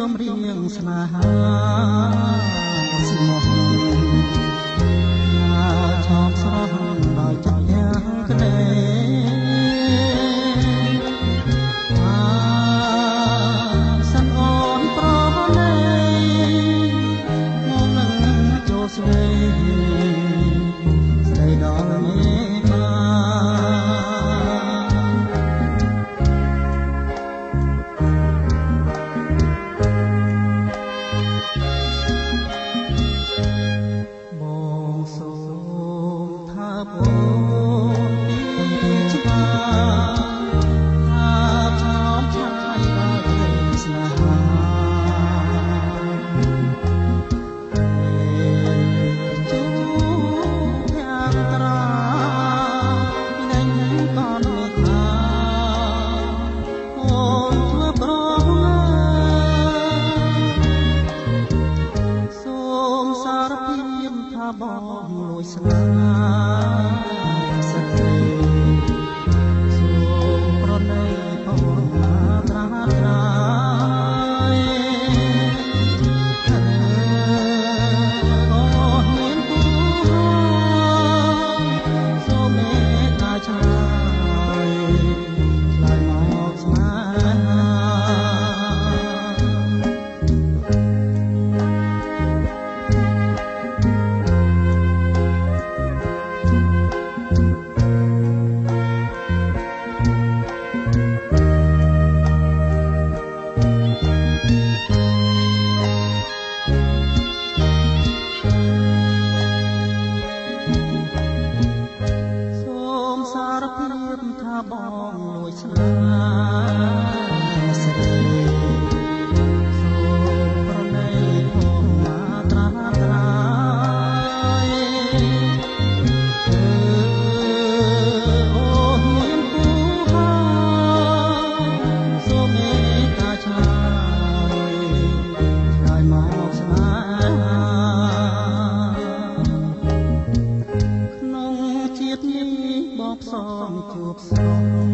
ចំរៀងស្នេហាស្មោះឆោមស្រស់ដល់ចិត្តយ៉ាងក្នេសាន់អូនប្រណេមកនឹងចូលស្វែងស្ដីដល់មេមាបងលួយស្នេហ៍សក្តិសូមប្រណីផងណាត្រាត្រាយអូមានពូសូមមេត្តាឆ្លើយឆ្លើយមកស្នេហាថាបងលួយស្នេហ៍ស្រីសូមប្រណីផងណាត្រាត្រាយអូមានពូហើយសូមមេត្តាឆ្លើយឆ្លើយមកស្នេហាក្នុងជាតិនេះបងផ្សំជួបស្រស់